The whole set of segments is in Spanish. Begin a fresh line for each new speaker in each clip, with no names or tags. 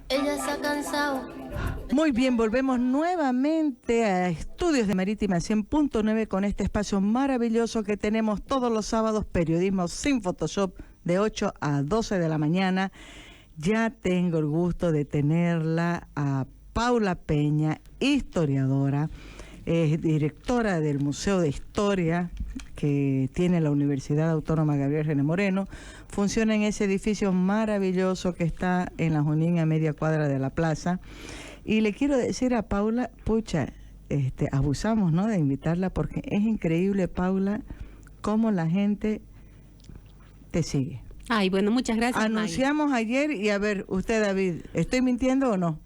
Ella se ha cansado.
Muy bien, volvemos nuevamente a Estudios de Marítima 100.9 con este espacio maravilloso que tenemos todos los sábados, periodismo sin Photoshop, de 8 a 12 de la mañana. Ya tengo el gusto de tenerla a Paula Peña, historiadora, directora del Museo de Historia que tiene la Universidad Autónoma Gabriel René Moreno. Funciona en ese edificio maravilloso que está en la Junín, a media cuadra de la plaza. Y le quiero decir a Paula, pucha, abusamos, ¿no?, de invitarla, porque es increíble, Paula, cómo la gente te sigue.
Ay, bueno, muchas gracias.
Anunciamos ayer y a ver, usted, David, ¿estoy mintiendo o no?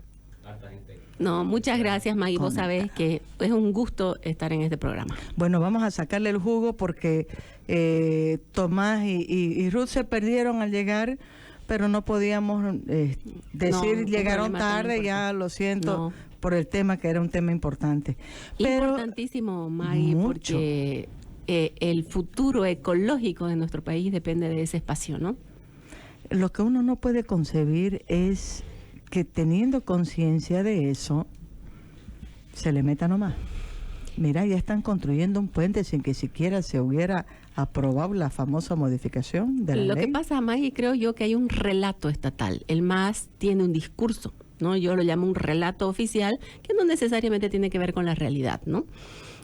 No, muchas gracias, Maggie. Vos sabés que es un gusto estar en este programa.
Bueno, vamos a sacarle el jugo porque Tomás y Ruth se perdieron al llegar, pero no podíamos decir, llegaron tarde, ya lo siento, por el tema, que era un tema importante. Pero
importantísimo, Maggie,
mucho.
Porque el futuro ecológico de nuestro país depende de ese espacio, ¿no?
Lo que uno no puede concebir es que, teniendo conciencia de eso, se le meta nomás. Mira, ya están construyendo un puente sin que siquiera se hubiera aprobado la famosa modificación de la ley.
Lo que pasa, Maggie, creo yo que hay un relato estatal. El MAS tiene un discurso, ¿no? Yo lo llamo un relato oficial que no necesariamente tiene que ver con la realidad, ¿no?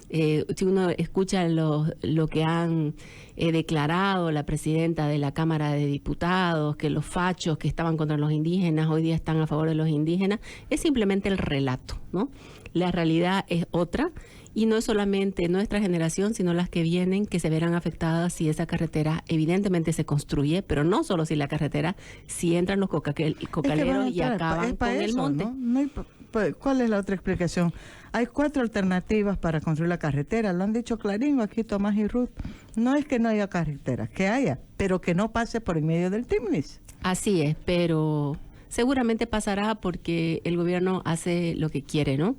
Si uno escucha lo que han declarado la presidenta de la Cámara de Diputados, que los fachos que estaban contra los indígenas hoy día están a favor de los indígenas, es simplemente el relato, ¿no? La realidad es otra, y no es solamente nuestra generación, sino las que vienen, que se verán afectadas si esa carretera evidentemente se construye, pero no solo si la carretera, si entran los cocaleros y acaban con el monte.
¿No? ¿Cuál es la otra explicación? Hay 4 alternativas para construir la carretera, lo han dicho clarín aquí Tomás y Ruth. No es que no haya carretera, que haya, pero que no pase por en medio del Timnis.
Así es, pero seguramente pasará porque el gobierno hace lo que quiere, ¿no?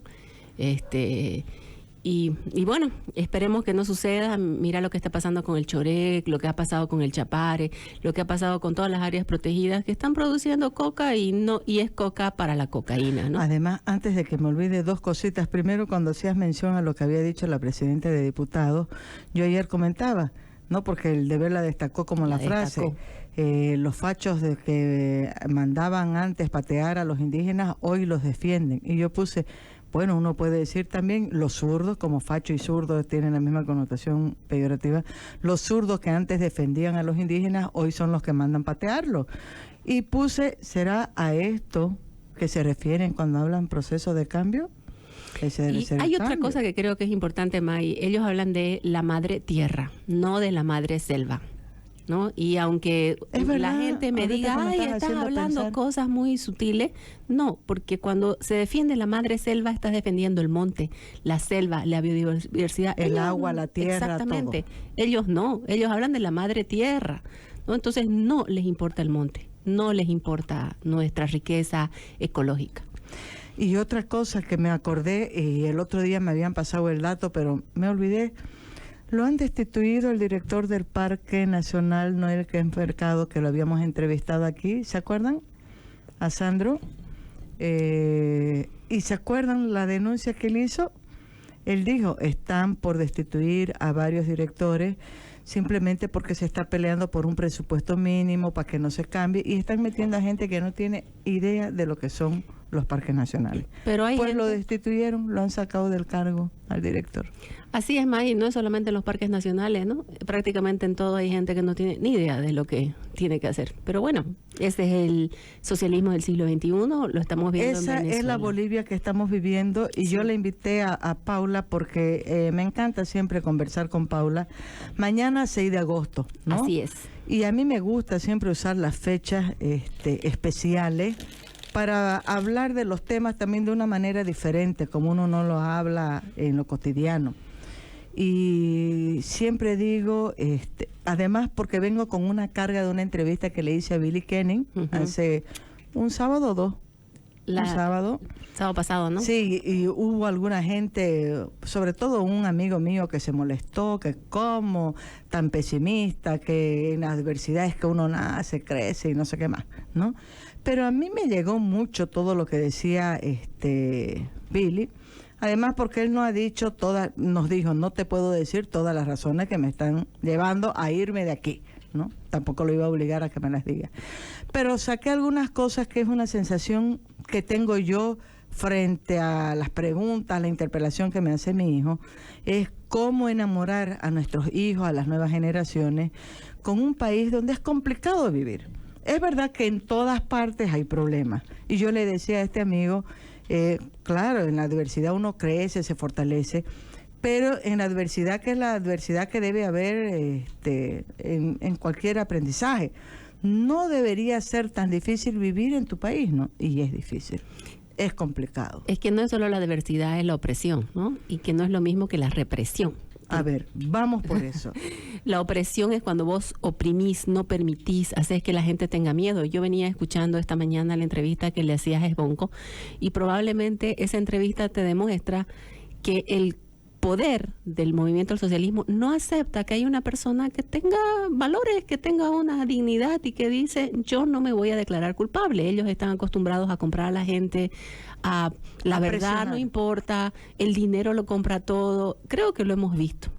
Y bueno, esperemos que no suceda. Mira lo que está pasando con el Chorek, lo que ha pasado con el Chapare, lo que ha pasado con todas las áreas protegidas que están produciendo coca y es coca para la cocaína, ¿no?
Además, antes de que me olvide, 2 cositas. Primero, cuando hacías mención a lo que había dicho la presidenta de diputados, yo ayer comentaba, ¿no?, porque el deber la destacó como la frase, los fachos de que mandaban antes patear a los indígenas, hoy los defienden. Y yo puse, bueno, uno puede decir también los zurdos, como facho y zurdo tienen la misma connotación peyorativa, los zurdos que antes defendían a los indígenas, hoy son los que mandan patearlo. Y puse, ¿será a esto que se refieren cuando hablan proceso de cambio?
Y hay otra cosa que creo que es importante, May. Ellos hablan de la madre tierra, no de la madre selva, ¿no? Y aunque la gente me diga, ay, estás hablando cosas muy sutiles, no, porque cuando se defiende la madre selva, estás defendiendo el monte, la selva, la biodiversidad,
el agua, la tierra,
exactamente.
todo.
Ellos no, ellos hablan de la madre tierra, ¿no? Entonces no les importa el monte, no les importa nuestra riqueza ecológica.
Y otra cosa que me acordé, y el otro día me habían pasado el dato, pero me olvidé, lo han destituido el director del Parque Nacional Noel Mercado, que lo habíamos entrevistado aquí, ¿se acuerdan? A Sandro. ¿Y se acuerdan la denuncia que él hizo? Él dijo, están por destituir a varios directores simplemente porque se está peleando por un presupuesto mínimo para que no se cambie, y están metiendo a gente que no tiene idea de lo que son los parques nacionales.
Pero hay
pues
gente...
lo destituyeron, lo han sacado del cargo al director.
Así es, May, no es solamente en los parques nacionales, ¿no? Prácticamente en todo hay gente que no tiene ni idea de lo que tiene que hacer. Pero bueno, ese es el socialismo del siglo XXI, lo estamos viendo en Venezuela.
Esa es la Bolivia que estamos viviendo, y sí. Yo le invité a Paula porque me encanta siempre conversar con Paula. Mañana 6 de agosto, ¿no?
Así es.
Y a mí me gusta siempre usar las fechas especiales para hablar de los temas también de una manera diferente, como uno no lo habla en lo cotidiano. Y siempre digo, además porque vengo con una carga de una entrevista que le hice a Billy Kenning hace un sábado o 2, un sábado
pasado, ¿no?
Sí, y hubo alguna gente, sobre todo un amigo mío que se molestó, que como tan pesimista, que en las adversidades que uno nace, crece y no sé qué más, ¿no? Pero a mí me llegó mucho todo lo que decía Billy. Además, porque él nos dijo, no te puedo decir todas las razones que me están llevando a irme de aquí, ¿no? Tampoco lo iba a obligar a que me las diga. Pero saqué algunas cosas que es una sensación que tengo yo frente a las preguntas, la interpelación que me hace mi hijo, es cómo enamorar a nuestros hijos, a las nuevas generaciones, con un país donde es complicado vivir. Es verdad que en todas partes hay problemas. Y yo le decía a este amigo, claro, en la adversidad uno crece, se fortalece, pero en la adversidad, que es la adversidad que debe haber en cualquier aprendizaje, no debería ser tan difícil vivir en tu país, ¿no? Y es difícil, es complicado.
Es que no es solo la adversidad, es la opresión, ¿no? Y que no es lo mismo que la represión.
A ver, vamos por eso.
La opresión es cuando vos oprimís, no permitís, haces que la gente tenga miedo. Yo venía escuchando esta mañana la entrevista que le hacías a Svonko y probablemente esa entrevista te demuestra que el poder del movimiento del socialismo no acepta que hay una persona que tenga valores, que tenga una dignidad y que dice, yo no me voy a declarar culpable. Ellos están acostumbrados a comprar a la gente, a la verdad no importa, el dinero lo compra todo. Creo que lo hemos visto.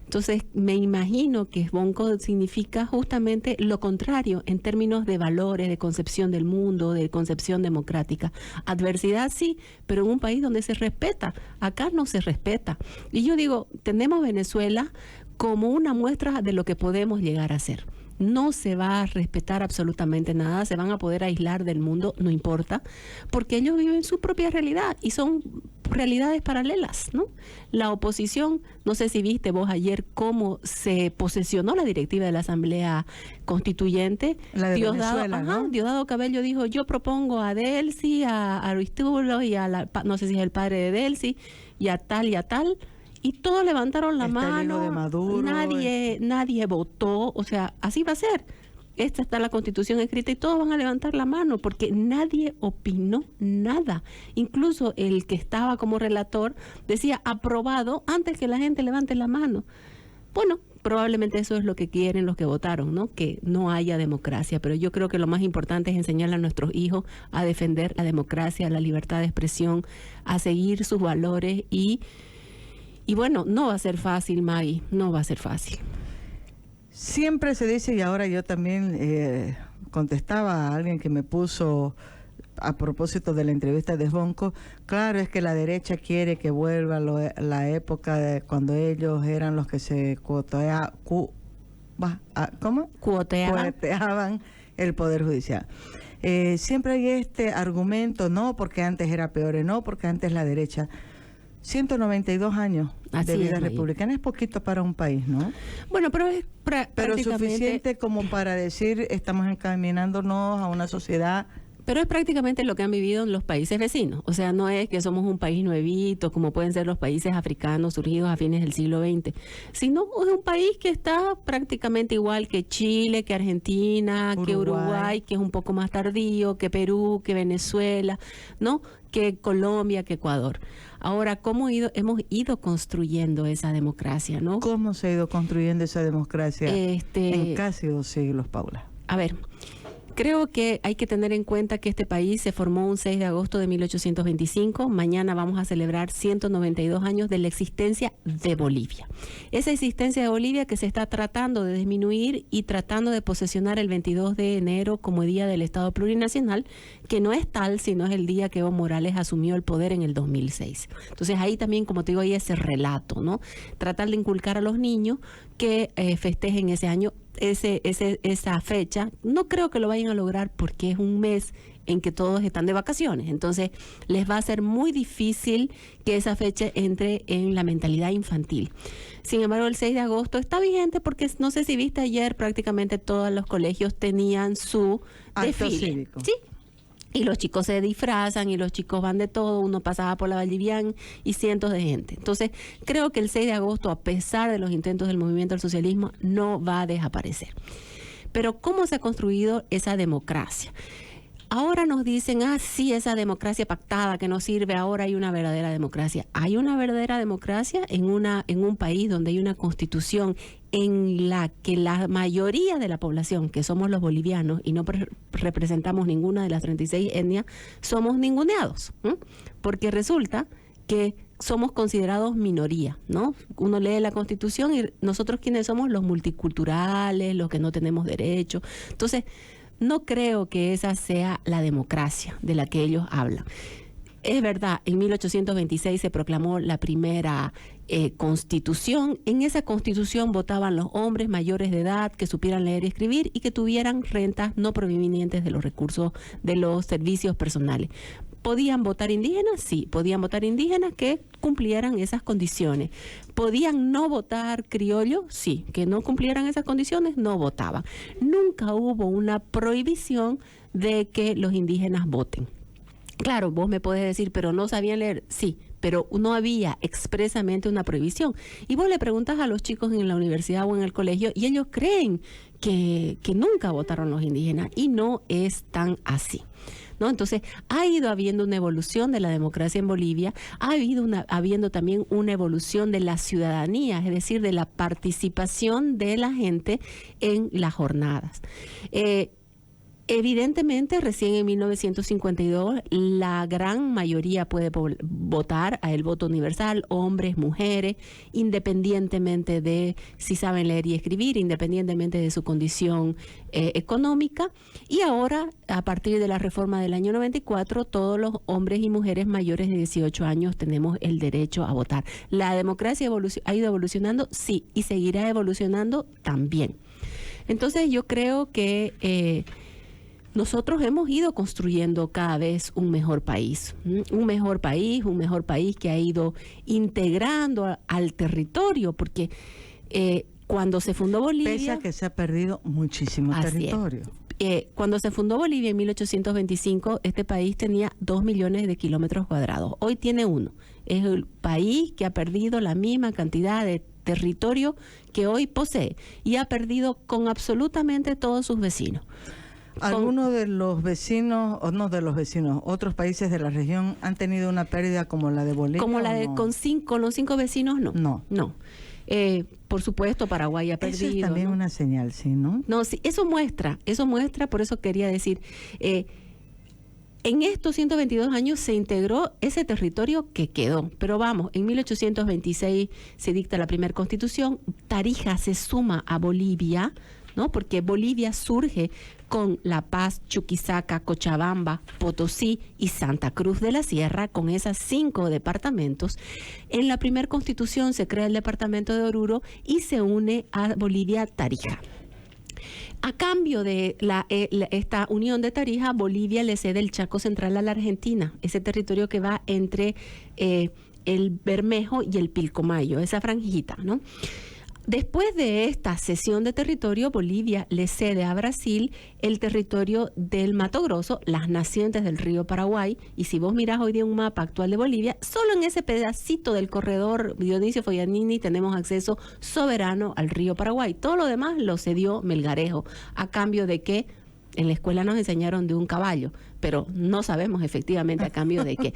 Entonces, me imagino que Svonko significa justamente lo contrario en términos de valores, de concepción del mundo, de concepción democrática. Adversidad sí, pero en un país donde se respeta. Acá no se respeta. Y yo digo, tenemos Venezuela como una muestra de lo que podemos llegar a ser. No se va a respetar absolutamente nada, se van a poder aislar del mundo, no importa, porque ellos viven su propia realidad y son realidades paralelas, ¿no? La oposición, no sé si viste vos ayer cómo se posesionó la directiva de la Asamblea Constituyente.
La de Venezuela, ¿no?
Diosdado Cabello dijo, yo propongo a Delcy, a Aristulo y no sé si es el padre de Delcy, y a tal y a tal. Y todos levantaron la mano,
de Maduro,
nadie votó, o sea, así va a ser. Esta está la Constitución escrita y todos van a levantar la mano porque nadie opinó nada. Incluso el que estaba como relator decía aprobado antes que la gente levante la mano. Bueno, probablemente eso es lo que quieren los que votaron, ¿no? Que no haya democracia, pero yo creo que lo más importante es enseñarle a nuestros hijos a defender la democracia, la libertad de expresión, a seguir sus valores y bueno, no va a ser fácil, Maggie, no va a ser fácil.
Siempre se dice, y ahora yo también contestaba a alguien que me puso a propósito de la entrevista de Svonko, claro, es que la derecha quiere que vuelva la época de cuando ellos eran los que se cuoteaban el Poder Judicial. Siempre hay este argumento, no porque antes era peor, no porque antes la derecha... 192 años de vida republicana es poquito para un país, ¿no?
Bueno, pero es
pero suficiente como para decir estamos encaminándonos a una sociedad.
Pero es prácticamente lo que han vivido en los países vecinos. O sea, no es que somos un país nuevito, como pueden ser los países africanos surgidos a fines del siglo XX, sino es un país que está prácticamente igual que Chile, que Argentina, que Uruguay, que es un poco más tardío, que Perú, que Venezuela, ¿no? Que Colombia, que Ecuador. Ahora, ¿cómo hemos ido construyendo esa democracia, no?
¿Cómo se ha ido construyendo esa democracia en casi 2 siglos, Paula?
A ver, creo que hay que tener en cuenta que este país se formó un 6 de agosto de 1825. Mañana vamos a celebrar 192 años de la existencia de Bolivia. Esa existencia de Bolivia que se está tratando de disminuir y tratando de posesionar el 22 de enero como Día del Estado Plurinacional, que no es tal, sino es el día que Evo Morales asumió el poder en el 2006. Entonces ahí también, como te digo, hay ese relato, ¿no? Tratar de inculcar a los niños que festejen ese año, esa fecha. No creo que lo vayan a lograr porque es un mes en que todos están de vacaciones. Entonces, les va a ser muy difícil que esa fecha entre en la mentalidad infantil. Sin embargo, el 6 de agosto está vigente porque no sé si viste ayer, prácticamente todos los colegios tenían su
acto
desfile.
cívico.
Sí. Y los chicos se disfrazan y los chicos van de todo, uno pasaba por la Valdivian y cientos de gente. Entonces, creo que el 6 de agosto, a pesar de los intentos del movimiento del socialismo, no va a desaparecer. Pero, ¿cómo se ha construido esa democracia? ahora nos dicen, sí, esa democracia pactada que no sirve, ahora hay una verdadera democracia. Hay una verdadera democracia en un país donde hay una constitución en la que la mayoría de la población, que somos los bolivianos y no representamos ninguna de las 36 etnias, somos ninguneados, ¿eh? Porque resulta que somos considerados minoría, ¿no? Uno lee la Constitución y nosotros quienes somos los multiculturales, los que no tenemos derecho. Entonces, no creo que esa sea la democracia de la que ellos hablan. Es verdad, en 1826 se proclamó la primera constitución. En esa constitución votaban los hombres mayores de edad que supieran leer y escribir y que tuvieran rentas no provenientes de los recursos de los servicios personales. ¿Podían votar indígenas? Sí, podían votar indígenas que cumplieran esas condiciones. ¿Podían no votar criollos? Sí, que no cumplieran esas condiciones, no votaban. Nunca hubo una prohibición de que los indígenas voten. Claro, vos me podés decir, pero no sabían leer. Sí, pero no había expresamente una prohibición. Y vos le preguntas a los chicos en la universidad o en el colegio y ellos creen que nunca votaron los indígenas y no es tan así, ¿no? Entonces, ha ido habiendo una evolución de la democracia en Bolivia, habiendo también una evolución de la ciudadanía, es decir, de la participación de la gente en las jornadas. Evidentemente, recién en 1952, la gran mayoría puede votar a el voto universal, hombres, mujeres, independientemente de si saben leer y escribir, independientemente de su condición económica. Y ahora, a partir de la reforma del año 94, todos los hombres y mujeres mayores de 18 años tenemos el derecho a votar. ¿La democracia ha ido evolucionando? Sí, y seguirá evolucionando también. Entonces, yo creo que nosotros hemos ido construyendo cada vez un mejor país, un mejor país que ha ido integrando al territorio, porque cuando se fundó Bolivia...
Pese a que se ha perdido muchísimo territorio.
Cuando se fundó Bolivia en 1825, este país tenía 2 millones de kilómetros cuadrados. Hoy tiene 1. Es el país que ha perdido la misma cantidad de territorio que hoy posee y ha perdido con absolutamente todos sus vecinos.
¿Algunos de los vecinos, o no de los vecinos, otros países de la región han tenido una pérdida como la de Bolivia?
Como la de
no?
con los 5 vecinos, no. Por supuesto, Paraguay ha perdido.
Eso es también, ¿no?, una señal, ¿sí, no?
No, sí, eso muestra, por eso quería decir, en estos 122 años se integró ese territorio que quedó. Pero vamos, en 1826 se dicta la primera constitución, Tarija se suma a Bolivia, ¿no? Porque Bolivia surge con La Paz, Chuquisaca, Cochabamba, Potosí y Santa Cruz de la Sierra, con esas 5 departamentos. En la primera constitución se crea el departamento de Oruro y se une a Bolivia Tarija. A cambio de esta unión de Tarija, Bolivia le cede el Chaco Central a la Argentina, ese territorio que va entre el Bermejo y el Pilcomayo, esa franjita, ¿no? Después de esta cesión de territorio, Bolivia le cede a Brasil el territorio del Mato Grosso, las nacientes del río Paraguay, y si vos mirás hoy día un mapa actual de Bolivia, solo en ese pedacito del corredor Dionisio Foglianini tenemos acceso soberano al río Paraguay. Todo lo demás lo cedió Melgarejo, a cambio de que en la escuela nos enseñaron de un caballo, pero no sabemos efectivamente a cambio de qué.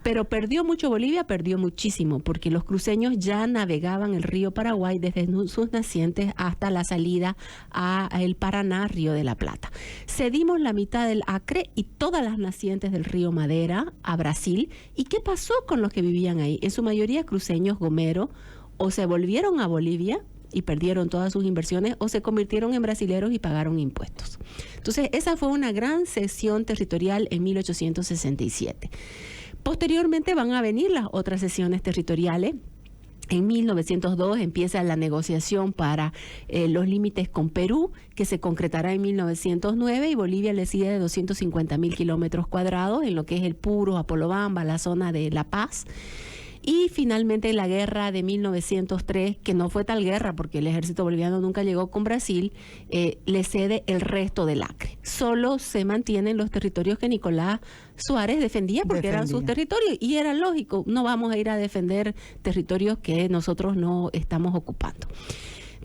Pero perdió mucho Bolivia, perdió muchísimo, porque los cruceños ya navegaban el río Paraguay desde sus nacientes hasta la salida a el Paraná, Río de la Plata. Cedimos la mitad del Acre y todas las nacientes del río Madera a Brasil. ¿Y qué pasó con los que vivían ahí? En su mayoría cruceños gomeros, o se volvieron a Bolivia y perdieron todas sus inversiones, o se convirtieron en brasileros y pagaron impuestos. Entonces, esa fue una gran cesión territorial en 1867. Posteriormente van a venir las otras cesiones territoriales. En 1902 empieza la negociación para los límites con Perú, que se concretará en 1909, y Bolivia le sigue de 250.000 kilómetros cuadrados en lo que es el Puro, Apolobamba, la zona de La Paz. Y finalmente la guerra de 1903, que no fue tal guerra porque el ejército boliviano nunca llegó con Brasil, le cede el resto del Acre. Solo se mantienen los territorios que Nicolás Suárez defendía porque eran sus territorios, y era lógico, no vamos a ir a defender territorios que nosotros no estamos ocupando.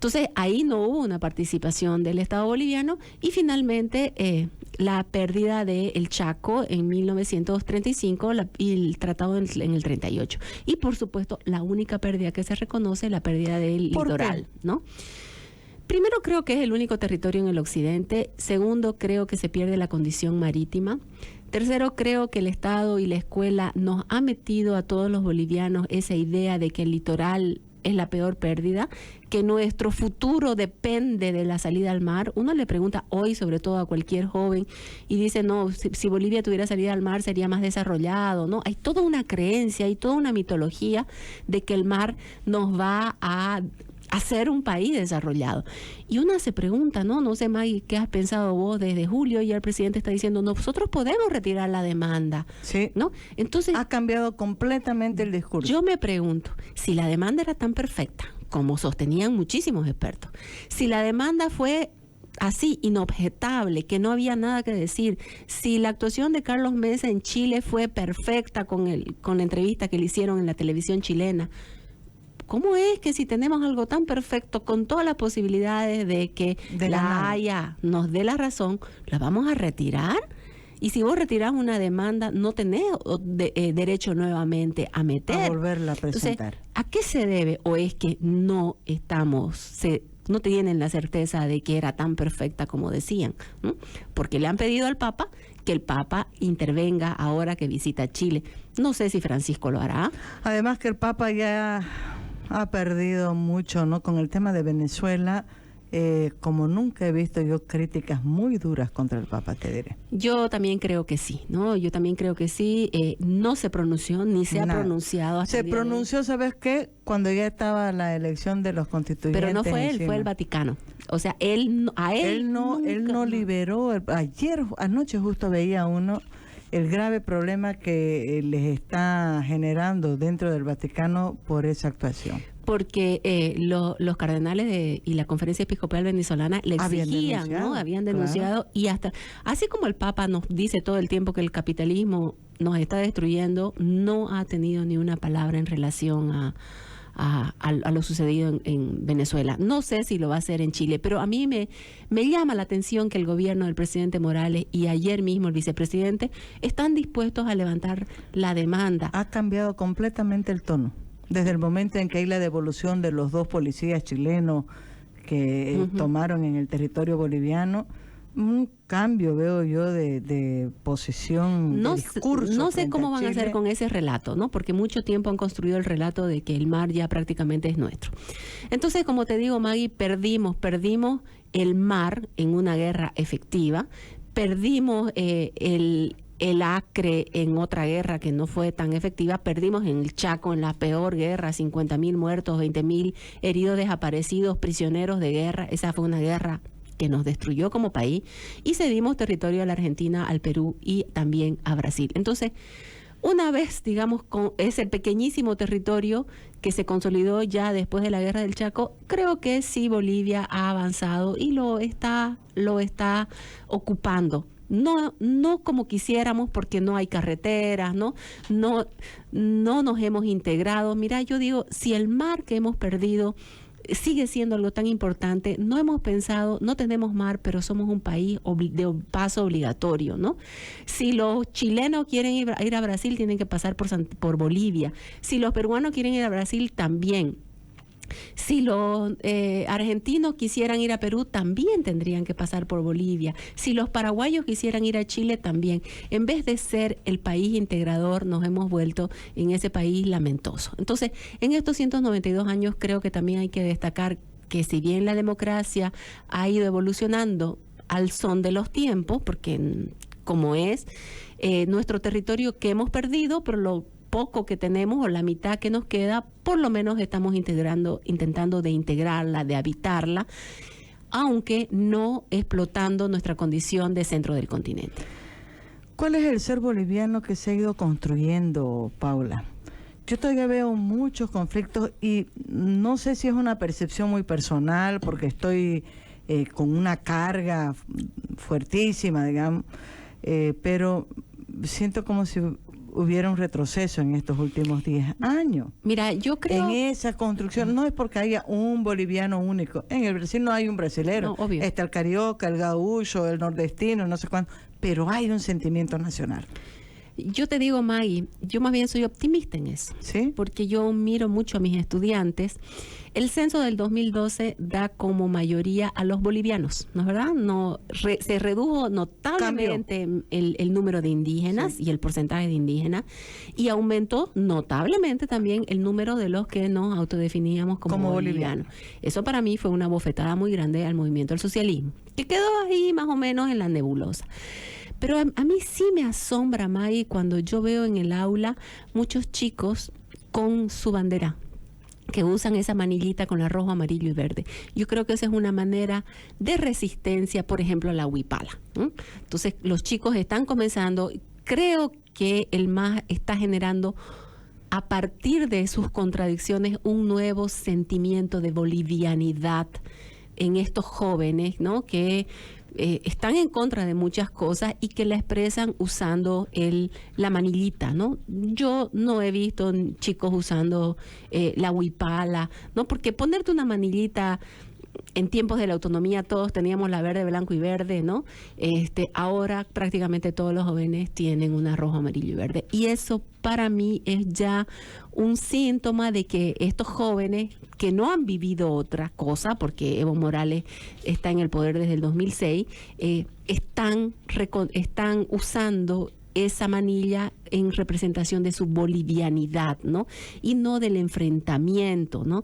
Entonces, ahí no hubo una participación del Estado boliviano y finalmente la pérdida del Chaco en 1935 y el tratado en el 38. Y por supuesto, la única pérdida que se reconoce es la pérdida del litoral, ¿no? Primero, creo que es el único territorio en el occidente. Segundo, creo que se pierde la condición marítima. Tercero, creo que el Estado y la escuela nos ha metido a todos los bolivianos esa idea de que el litoral es la peor pérdida, que nuestro futuro depende de la salida al mar. Uno le pregunta hoy, sobre todo a cualquier joven, y dice, no, si Bolivia tuviera salida al mar sería más desarrollado, ¿no? Hay toda una creencia, hay toda una mitología de que el mar nos va a hacer un país desarrollado. Y uno se pregunta, no sé, Maggie, ¿qué has pensado vos desde julio? Y el presidente está diciendo, nosotros podemos retirar la demanda.
Sí.
¿No? Entonces,
ha cambiado completamente el discurso.
Yo me pregunto, si la demanda era tan perfecta, como sostenían muchísimos expertos, si la demanda fue así, inobjetable, que no había nada que decir, si la actuación de Carlos Mesa en Chile fue perfecta con la entrevista que le hicieron en la televisión chilena, ¿cómo es que si tenemos algo tan perfecto, con todas las posibilidades de que la Haya nos dé la razón, la vamos a retirar? Y si vos retirás una demanda, no tenés derecho nuevamente a meter.
A volverla a presentar.
Entonces, ¿a qué se debe? ¿O es que no tienen la certeza de que era tan perfecta como decían? ¿No? Porque le han pedido al Papa que el Papa intervenga ahora que visita Chile. No sé si Francisco lo hará.
Además que el Papa ya ha perdido mucho, ¿no? Con el tema de Venezuela, como nunca he visto yo críticas muy duras contra el Papa, te diré.
Yo también creo que sí, ¿no? Yo también creo que sí. No se pronunció, ni se ha pronunciado hasta
se pronunció, ¿sabes qué? Cuando ya estaba la elección de los constituyentes.
Pero no fue él, fue el Vaticano. O sea, él
no liberó. Anoche justo veía uno el grave problema que les está generando dentro del Vaticano por esa actuación.
Porque los cardenales y la Conferencia Episcopal Venezolana le exigían, ¿no? Habían denunciado, claro. Y hasta, así como el Papa nos dice todo el tiempo que el capitalismo nos está destruyendo, no ha tenido ni una palabra en relación a lo sucedido en Venezuela. No sé si lo va a hacer en Chile, pero a mí me llama la atención que el gobierno del presidente Morales y ayer mismo el vicepresidente están dispuestos a levantar la demanda.
Ha cambiado completamente el tono. Desde el momento en que hay la devolución de los 2 policías chilenos que tomaron en el territorio boliviano, un cambio veo yo de posición, de discurso.
No sé cómo van a hacer con ese relato, ¿no? Porque mucho tiempo han construido el relato de que el mar ya prácticamente es nuestro. Entonces, como te digo, Maggie, perdimos el mar en una guerra efectiva, perdimos el Acre en otra guerra que no fue tan efectiva, perdimos en el Chaco en la peor guerra, 50.000 muertos, 20.000 heridos, desaparecidos, prisioneros de guerra. Esa fue una guerra que nos destruyó como país, y cedimos territorio a la Argentina, al Perú y también a Brasil. Entonces, una vez, digamos, con ese pequeñísimo territorio que se consolidó ya después de la guerra del Chaco, creo que sí Bolivia ha avanzado y lo está ocupando. No como quisiéramos, porque no hay carreteras, no nos hemos integrado. Mira, yo digo, si el mar que hemos perdido sigue siendo algo tan importante, no hemos pensado, no tenemos mar, pero somos un país de paso obligatorio, ¿no? Si los chilenos quieren ir a Brasil, tienen que pasar por Bolivia. Si los peruanos quieren ir a Brasil, también. Si los argentinos quisieran ir a Perú, también tendrían que pasar por Bolivia. Si los paraguayos quisieran ir a Chile, también. En vez de ser el país integrador, nos hemos vuelto en ese país lamentoso. Entonces, en estos 192 años creo que también hay que destacar que si bien la democracia ha ido evolucionando al son de los tiempos, porque como es nuestro territorio que hemos perdido, pero lo poco que tenemos o la mitad que nos queda, por lo menos estamos intentando de integrarla, de habitarla, aunque no explotando nuestra condición de centro del continente.
¿Cuál es el ser boliviano que se ha ido construyendo, Paula? Yo todavía veo muchos conflictos y no sé si es una percepción muy personal, porque estoy con una carga fuertísima, digamos, pero siento como si hubiera un retroceso en estos últimos 10 años.
Mira, yo creo...
En esa construcción, no es porque haya un boliviano único. En el Brasil no hay un brasilero.
No, obvio.
Está el carioca, el gaúcho, el nordestino, no sé cuánto. Pero hay un sentimiento nacional.
Yo te digo, Maggie, yo más bien soy optimista en eso.
¿Sí?
Porque yo miro mucho a mis estudiantes. El censo del 2012 da como mayoría a los bolivianos, ¿no es verdad? Se redujo notablemente el número de indígenas y el porcentaje de indígenas, y aumentó notablemente también el número de los que nos autodefiníamos como bolivianos. Eso para mí fue una bofetada muy grande al movimiento del socialismo, que quedó ahí más o menos en la nebulosa. Pero a mí sí me asombra, Maggie, cuando yo veo en el aula muchos chicos con su bandera, que usan esa manillita con la rojo, amarillo y verde. Yo creo que esa es una manera de resistencia, por ejemplo, a la huipala, ¿no? Entonces, los chicos están comenzando, creo que el MAS está generando, a partir de sus contradicciones, un nuevo sentimiento de bolivianidad en estos jóvenes, ¿no? Que están en contra de muchas cosas y que la expresan usando la manillita, ¿no? Yo no he visto chicos usando la huipala, ¿no? Porque ponerte una manillita, en tiempos de la autonomía todos teníamos la verde, blanco y verde, ¿no? Ahora prácticamente todos los jóvenes tienen una rojo, amarillo y verde. Y eso para mí es ya un síntoma de que estos jóvenes que no han vivido otra cosa, porque Evo Morales está en el poder desde el 2006, están usando esa manilla en representación de su bolivianidad, ¿no? Y no del enfrentamiento, ¿no?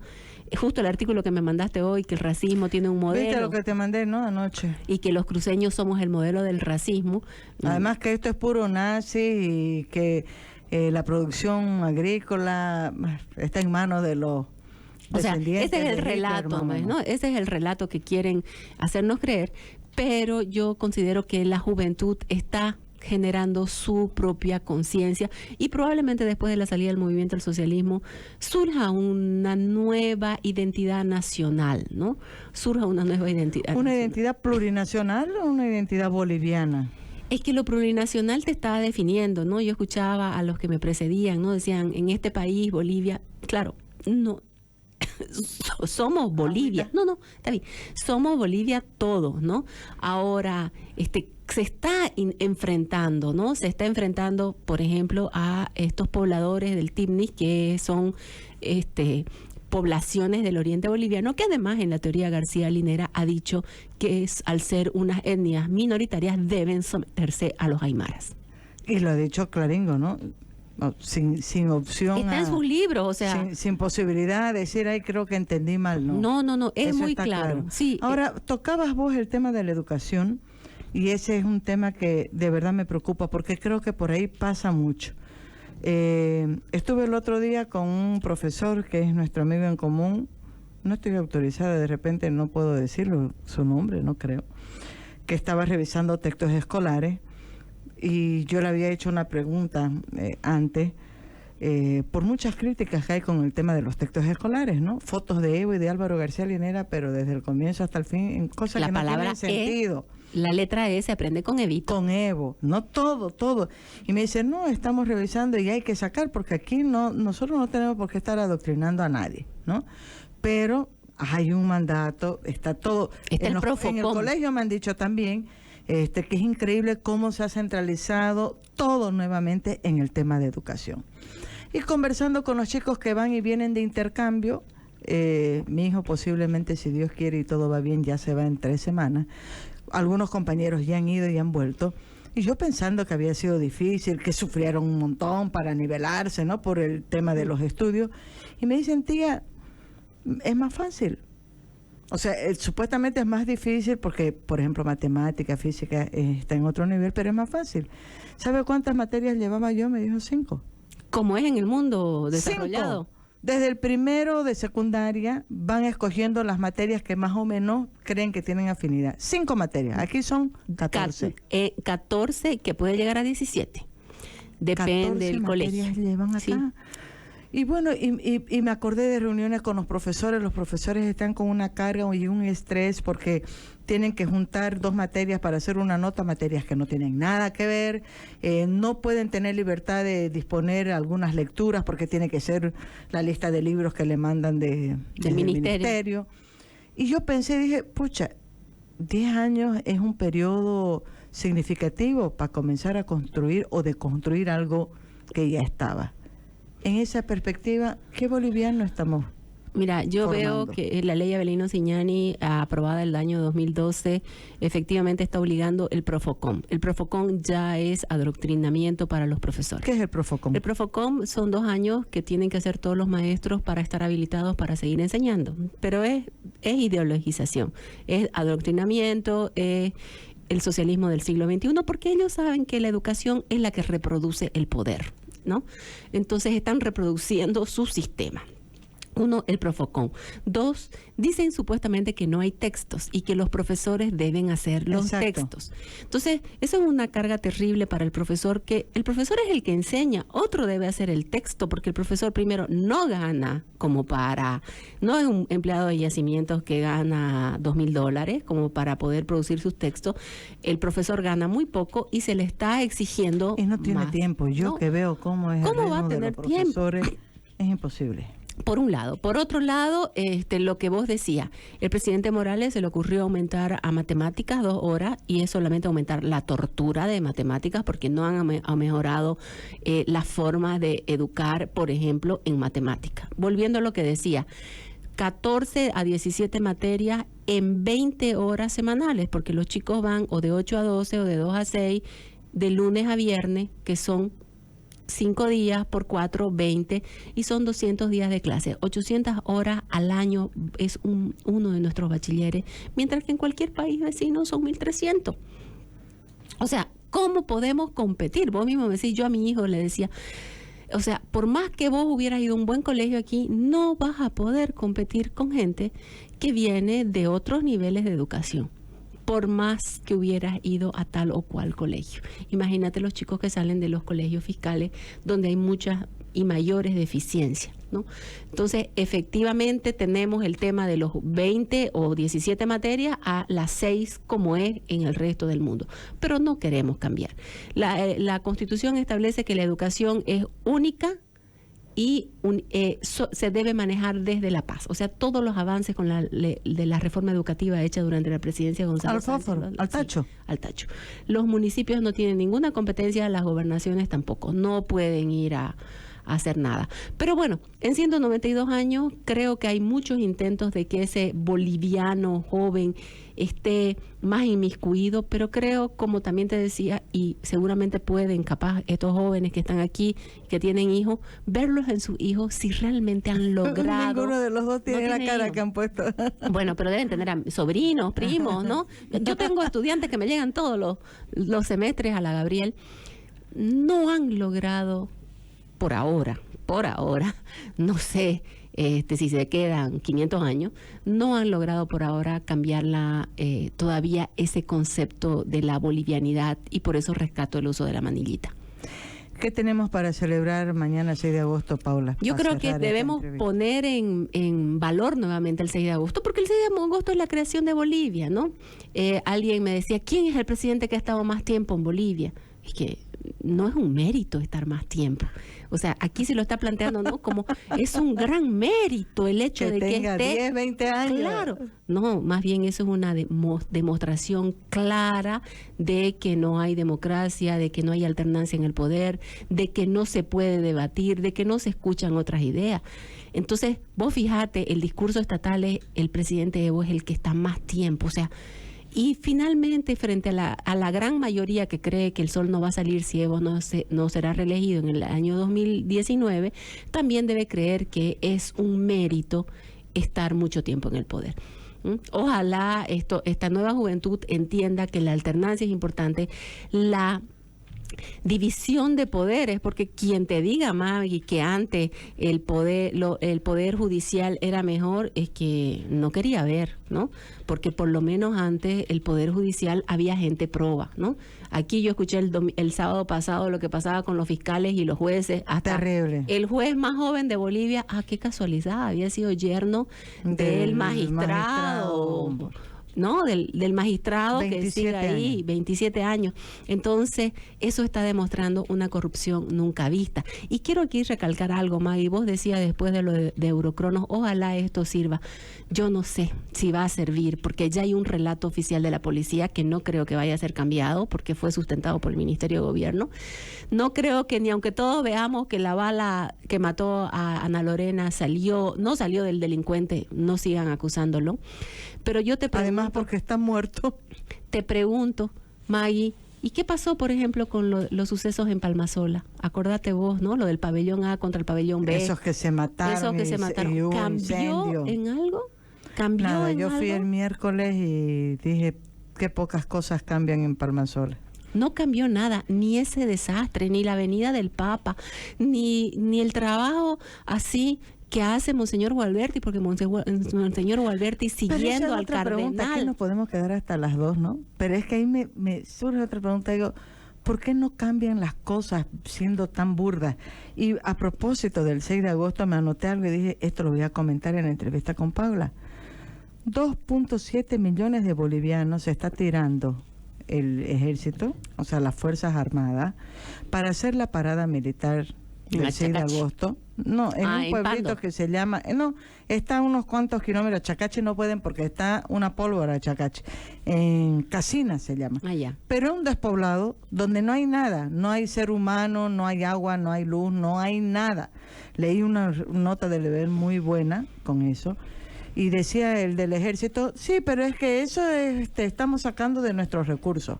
Justo el artículo que me mandaste hoy, que el racismo tiene un modelo.
¿Viste lo que te mandé, no? Anoche.
Y que los cruceños somos el modelo del racismo.
Además que esto es puro nazi y que la producción agrícola está en manos de los descendientes.
Ese es el relato, ¿no? Ese es el relato que quieren hacernos creer, pero yo considero que la juventud está generando su propia conciencia y probablemente después de la salida del movimiento del socialismo surja una nueva identidad nacional, ¿no? Surja una nueva identidad.
¿Una
nacional.
identidad plurinacional o una identidad boliviana?
Es que lo plurinacional te está definiendo, ¿no? Yo escuchaba a los que me precedían, ¿no? Decían, en este país, Bolivia, claro, no, somos Bolivia. No, está bien. Somos Bolivia todos, ¿no? Ahora, se está enfrentando, ¿no? Se está enfrentando, por ejemplo, a estos pobladores del Timnis, que son poblaciones del oriente boliviano, que además en la teoría García Linera ha dicho que al ser unas etnias minoritarias deben someterse a los aymaras.
Y lo ha dicho Claringo, ¿no? Sin opción.
Está en sus libros, o sea.
Sin posibilidad de decir, ay, creo que entendí mal, ¿no?
No, es
eso
muy claro. Sí.
Ahora, tocabas vos el tema de la educación, y ese es un tema que de verdad me preocupa, porque creo que por ahí pasa mucho. Estuve el otro día con un profesor que es nuestro amigo en común, no estoy autorizada, de repente no puedo decirlo, su nombre, no creo, que estaba revisando textos escolares, y yo le había hecho una pregunta antes, por muchas críticas que hay con el tema de los textos escolares, ¿no? Fotos de Evo y de Álvaro García Linera, pero desde el comienzo hasta el fin, en cosas que no tienen sentido.
La letra E se aprende con Evito.
Con Evo, no todo. Y me dice, no, estamos revisando y hay que sacar, porque aquí nosotros no tenemos por qué estar adoctrinando a nadie, ¿no? Pero hay un mandato, está todo.
Está en
el colegio me han dicho también que es increíble cómo se ha centralizado todo nuevamente en el tema de educación. Y conversando con los chicos que van y vienen de intercambio, mi hijo posiblemente, si Dios quiere y todo va bien, ya se va en 3 semanas. Algunos compañeros ya han ido y han vuelto. Y yo pensando que había sido difícil, que sufrieron un montón para nivelarse, ¿no? Por el tema de los estudios. Y me dicen, tía, es más fácil. O sea, supuestamente es más difícil porque, por ejemplo, matemática, física está en otro nivel, pero es más fácil. ¿Sabe cuántas materias llevaba yo? Me dijo 5.
Como es en el mundo desarrollado.
5. Desde el primero de secundaria van escogiendo las materias que más o menos creen que tienen afinidad. 5 materias. Aquí son 14.
14 que puede llegar a 17. Depende del colegio.
Llevan acá.
Sí.
Y bueno, y me acordé de reuniones con los profesores están con una carga y un estrés porque tienen que juntar 2 materias para hacer una nota, materias que no tienen nada que ver, no pueden tener libertad de disponer algunas lecturas porque tiene que ser la lista de libros que le mandan del ministerio. Y yo pensé, dije, pucha, 10 años es un periodo significativo para comenzar a construir o deconstruir algo que ya estaba. En esa perspectiva, ¿qué boliviano estamos?
Mira, yo
formando?
veo que la ley Avelino Siñani, aprobada el año 2012, efectivamente está obligando el Profocom. El Profocom ya es adoctrinamiento para los profesores.
¿Qué es el Profocom?
El Profocom son 2 años que tienen que hacer todos los maestros para estar habilitados para seguir enseñando. Pero es ideologización, es adoctrinamiento, es el socialismo del siglo XXI, porque ellos saben que la educación es la que reproduce el poder, ¿no? Entonces están reproduciendo su sistema. 1, el Profocom. 2, dicen supuestamente que no hay textos y que los profesores deben hacer los textos. Entonces, eso es una carga terrible para el profesor, que el profesor es el que enseña, otro debe hacer el texto, porque el profesor primero no gana no es un empleado de yacimientos que gana $2,000 como para poder producir sus textos. El profesor gana muy poco y se le está exigiendo
y no tiene
más.
tiempo. Yo que veo cómo es
¿Cómo
el
va a
ritmo de
tener
los
tiempo?
profesores, es imposible.
Por un lado. Por otro lado, lo que vos decías, el presidente Morales se le ocurrió aumentar a matemáticas 2 horas y es solamente aumentar la tortura de matemáticas porque no han mejorado la forma de educar, por ejemplo, en matemáticas. Volviendo a lo que decía, 14 a 17 materias en 20 horas semanales, porque los chicos van o de 8 a 12 o de 2 a 6, de lunes a viernes, que son 5 días por 4, 20, y son 200 días de clase. 800 horas al año es uno de nuestros bachilleres, mientras que en cualquier país vecino son 1.300. O sea, ¿cómo podemos competir? Vos mismo me decís, yo a mi hijo le decía, o sea, por más que vos hubieras ido a un buen colegio aquí, no vas a poder competir con gente que viene de otros niveles de educación, por más que hubieras ido a tal o cual colegio. Imagínate los chicos que salen de los colegios fiscales donde hay muchas y mayores deficiencias, ¿no? Entonces, efectivamente tenemos el tema de los 20 o 17 materias a las 6 como es en el resto del mundo, pero no queremos cambiar. La Constitución establece que la educación es única y se debe manejar desde la paz. O sea, todos los avances con de la reforma educativa hecha durante la presidencia de Gonzalo Sánchez.
Al tacho.
Sí, al tacho. Los municipios no tienen ninguna competencia, las gobernaciones tampoco. No pueden ir a hacer nada. Pero bueno, en 192 años creo que hay muchos intentos de que ese boliviano joven esté más inmiscuido, pero creo, como también te decía, y seguramente pueden, capaz, estos jóvenes que están aquí, que tienen hijos, verlos en sus hijos si realmente han logrado.
Ninguno de los dos tiene la cara hijos que han puesto.
Bueno, pero deben tener sobrinos, primos, ¿no? Yo tengo estudiantes que me llegan todos los semestres a la Gabriel. No han logrado por ahora, no sé si se quedan 500 años, no han logrado por ahora cambiar todavía ese concepto de la bolivianidad, y por eso rescato el uso de la manillita.
¿Qué tenemos para celebrar mañana 6 de agosto, Paula?
Yo creo que debemos poner en valor nuevamente el 6 de agosto, porque el 6 de agosto es la creación de Bolivia, ¿no? Alguien me decía, ¿quién es el presidente que ha estado más tiempo en Bolivia? Es que no es un mérito estar más tiempo. O sea, aquí se lo está planteando, ¿no? Como es un gran mérito el hecho de que
tenga
esté
10, 20 años.
Claro. No, más bien eso es una demostración clara de que no hay democracia, de que no hay alternancia en el poder, de que no se puede debatir, de que no se escuchan otras ideas. Entonces, vos fijate, el discurso estatal es el presidente Evo es el que está más tiempo, o sea, y finalmente, frente a la gran mayoría que cree que el sol no va a salir si Evo no será reelegido en el año 2019, también debe creer que es un mérito estar mucho tiempo en el poder. Ojalá esta nueva juventud entienda que la alternancia es importante, la división de poderes, porque quien te diga, Maggie, que antes el poder judicial era mejor, es que no quería ver, ¿no? Porque por lo menos antes el poder judicial había gente proba, ¿no? Aquí yo escuché el sábado pasado lo que pasaba con los fiscales y los jueces. Hasta
terrible.
El juez más joven de Bolivia, qué casualidad, había sido yerno del magistrado. ¿No? Del magistrado que sigue ahí,
años.
27 años. Entonces, eso está demostrando una corrupción nunca vista. Y quiero aquí recalcar algo, Maggie. Vos decías después de lo de Eurocronos, ojalá esto sirva. Yo no sé si va a servir, porque ya hay un relato oficial de la policía que no creo que vaya a ser cambiado, porque fue sustentado por el Ministerio de Gobierno. No creo que, ni aunque todos veamos que la bala que mató a Ana Lorena no salió del delincuente, no sigan acusándolo. Pero yo te pregunto,
además porque está muerto.
Te pregunto, Maggie, ¿y qué pasó, por ejemplo, con los sucesos en Palmasola? Acordate vos, ¿no? Lo del pabellón A contra el pabellón B.
Esos que se mataron.
¿Cambió
incendio
en algo? ¿Cambió
Nada,
en
yo fui
algo?
el miércoles y dije, qué pocas cosas cambian en Palmasola.
No cambió nada, ni ese desastre, ni la avenida del Papa, ni el trabajo así que hace Monseñor Gualberti, porque Monseñor Gualberti siguiendo al cardenal.
Aquí nos podemos quedar hasta las 2, ¿no? Pero es que ahí me surge otra pregunta, digo, ¿por qué no cambian las cosas siendo tan burdas? Y a propósito del 6 de agosto me anoté algo y dije, esto lo voy a comentar en la entrevista con Paula. 2.7 millones de bolivianos se está tirando el ejército, o sea, las Fuerzas Armadas, para hacer la parada militar del 6 de agosto. No, en un pueblito que se llama, no, está a unos cuantos kilómetros. Chacache no pueden porque está una pólvora Chacache. En Casina se llama. Pero es un despoblado donde no hay nada, no hay ser humano, no hay agua, no hay luz, no hay nada. Leí una nota de Level muy buena con eso. Y decía el del ejército, sí, pero es que eso estamos sacando de nuestros recursos.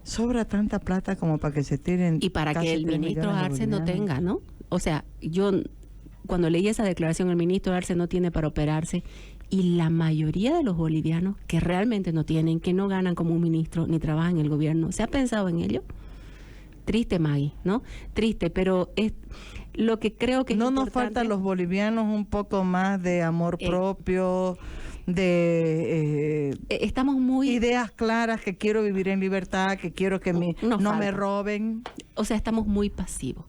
Sobra tanta plata como para que se tiren.
Y para que el ministro Arce no tenga, ¿no? O sea, yo cuando leí esa declaración, el ministro Arce no tiene para operarse, y la mayoría de los bolivianos que realmente no tienen, que no ganan como un ministro ni trabajan en el gobierno, ¿se ha pensado en ello? Triste, Maggie, ¿no? Triste, pero es lo que creo que
no
es
nos falta a los bolivianos un poco más de amor propio, de
estamos muy
ideas claras, que quiero vivir en libertad, que quiero que no me roben.
O sea, estamos muy pasivos,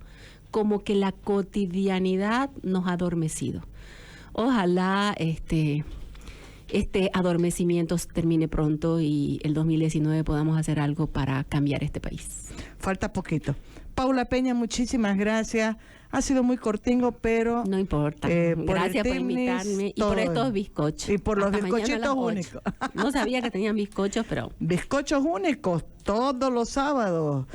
como que la cotidianidad nos ha adormecido. Ojalá este adormecimiento termine pronto y el 2019 podamos hacer algo para cambiar este país.
Falta poquito. Paula Peña, muchísimas gracias. Ha sido muy cortingo, pero...
No importa. Gracias por invitarme y por estos bizcochos.
Y por los bizcochitos únicos.
No sabía que tenían bizcochos, pero...
Bizcochos únicos todos los sábados.